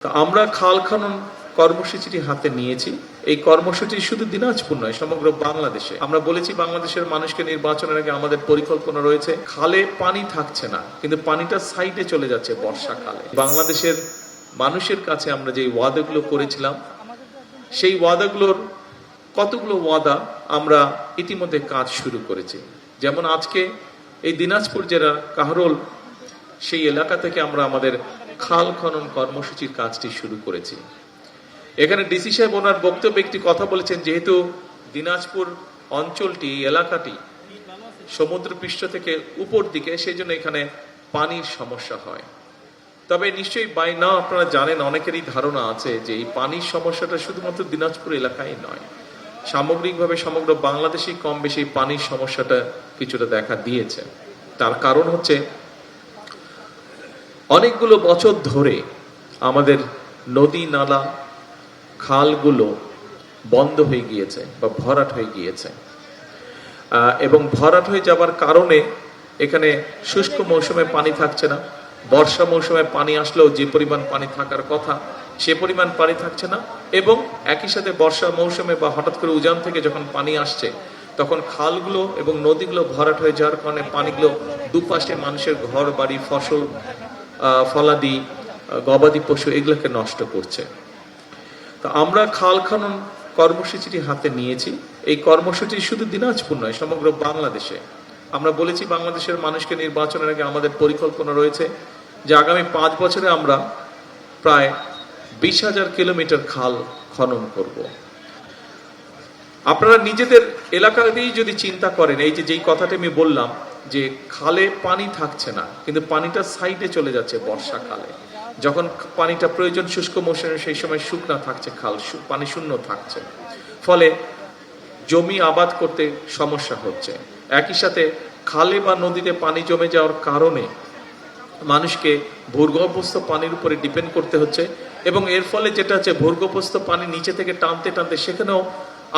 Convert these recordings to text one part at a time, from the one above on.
আমরা খাল খনন কর্মসূচিটি হাতে নিয়েছি। এই কর্মসূচি শুধু দিনাজপুর নয়, সমগ্র বাংলাদেশে। আমরা বলেছি বাংলাদেশের মানুষকে নির্বাচনের আগে আমাদের পরিকল্পনা রয়েছে। খালে পানি থাকছে না, কিন্তু পানিটা সাইডে চলে যাচ্ছে বর্ষাকালে। বাংলাদেশের মানুষের কাছে আমরা যে ওয়াদাগুলো করেছিলাম, সেই ওয়াদাগুলোর কতগুলো ওয়াদা আমরা ইতিমধ্যে কাজ শুরু করেছি। যেমন আজকে এই দিনাজপুর জেলা কাহরোল সেই এলাকা থেকে আমরা আমাদের খাল খনন কর্মসূচির কাজটি শুরু করেছি। এখানে ডিসি সাহেব ওনার বক্তব্যে একটি কথা বলেছেন, যেহেতু দিনাজপুর অঞ্চলটি এলাকাটি সমুদ্রপৃষ্ঠ থেকে উপর দিকে, সেই জন্য এখানে পানির সমস্যা হয়। তবে নিশ্চয়ই বাই নাও আপনারা জানেন, অনেকেরই ধারণা আছে যে এই পানির সমস্যাটা শুধুমাত্র দিনাজপুর এলাকায় নয়, সামগ্রিকভাবে সমগ্র বাংলাদেশেই কম বেশি পানির সমস্যাটা কিছুটা দেখা দিয়েছে। তার কারণ হচ্ছে অনেকগুলো বছর ধরে আমাদের নদী নালা খালগুলো বন্ধ হয়ে গিয়েছে বা ভরাট হয়ে গিয়েছে, এবং ভরাট হয়ে যাবার কারণে এখানে শুষ্ক মৌসুমে পানি থাকছে না। বর্ষা মৌসুমে পানি আসলেও যে পরিমাণ পানি থাকার কথা সে পরিমাণ পানি থাকছে না, এবং একই সাথে বর্ষা মৌসুমে বা হঠাৎ করে উজান থেকে যখন পানি আসছে, তখন খালগুলো এবং নদীগুলো ভরাট হয়ে যাওয়ার কারণে পানিগুলো দুপাশে মানুষের ঘর বাড়ি, ফসল ফলাদি, গবাদি পশু এগুলোকে নষ্ট করছে। তো আমরা খাল খনন কর্মসূচিটি হাতে নিয়েছি। এই কর্মসূচি শুধু দিনাজপুর নয়, সমগ্র বাংলাদেশে। আমরা বলেছি বাংলাদেশের মানুষকে নির্বাচনের আগে আমাদের পরিকল্পনা রয়েছে যে আগামী 5 বছরে আমরা প্রায় 20,000 কিলোমিটার খাল খনন করব। আপনারা নিজেদের এলাকাতেই যদি চিন্তা করেন, এই যেই কথাটা আমি বললাম যে খালে পানি থাকছে না, কিন্তু পানিটা সাইডে চলে যাচ্ছে বর্ষাকালে। যখন পানিটা প্রয়োজন শুষ্ক মৌসুমে, সেই সময় শুকনা থাকছে খাল, পানি শূন্য থাকছে, ফলে জমি আবাদ করতে সমস্যা হচ্ছে। একই সাথে খালে বা নদীতে পানি জমে যাওয়ার কারণে মানুষকে ভূগর্ভস্থ পানির উপরে ডিপেন্ড করতে হচ্ছে, এবং এর ফলে যেটা হচ্ছে ভূগর্ভস্থ পানি নিচে থেকে টানতে টানতে সেখানেও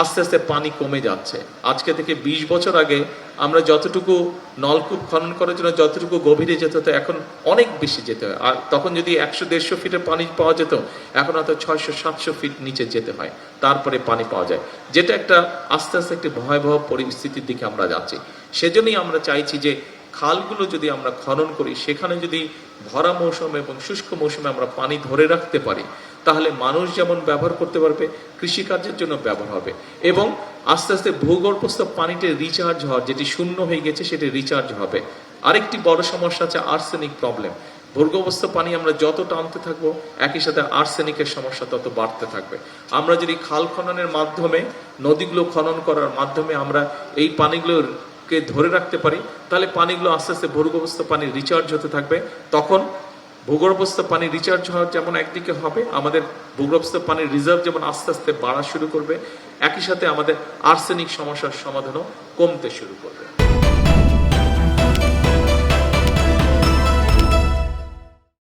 আস্তে আস্তে পানি কমে যাচ্ছে। আজকে থেকে 20 বছর আগে আমরা যতটুকু নলকূপ খনন করার জন্য যতটুকু গভীরে যেতে হতো, এখন অনেক বেশি যেতে হয়। আর তখন যদি 100-150 ফিটের পানি পাওয়া যেত, এখন হয়তো 600-700 ফিট নিচে যেতে হয়, তারপরে পানি পাওয়া যায়, যেটা একটা আস্তে আস্তে একটি ভয়াবহ পরিস্থিতির দিকে আমরা যাচ্ছি। সেজন্যই আমরা চাইছি যে খালগুলো যদি আমরা খনন করি, সেখানে যদি ভরা মৌসুমে এবং শুষ্ক মৌসুমে আমরা পানি ধরে রাখতে পারি, তাহলে মানুষ যেমন ব্যবহার করতে পারবে, কৃষিকার্যের জন্য ব্যবহার হবে, এবং আস্তে আস্তে ভূগর্ভস্থ পানিতে রিচার্জ হওয়ার, যেটি শূন্য হয়ে গেছে সেটি রিচার্জ হবে। আরেকটি বড় সমস্যা আছে আর্সেনিক প্রবলেম। ভূগর্ভস্থ পানি আমরা যত টানতে থাকবো, একই সাথে আর্সেনিকের সমস্যা তত বাড়তে থাকবে। আমরা যদি খাল খননের মাধ্যমে, নদীগুলো খনন করার মাধ্যমে আমরা এই পানিগুলোর ধরে রাখতে পারি, তাহলে পানিগুলো আস্তে আস্তে ভূগর্ভস্থ পানি রিচার্জ হতে থাকবে। তখন ভূগর্ভস্থ পানি রিচার্জ হওয়ার যেমন একদিকে হবে, আমাদের ভূগর্ভস্থ পানির রিজার্ভ যেমন আস্তে আস্তে বাড়া শুরু করবে, একই সাথে আমাদের আর্সেনিক সমস্যার সমাধানও কমতে শুরু করবে।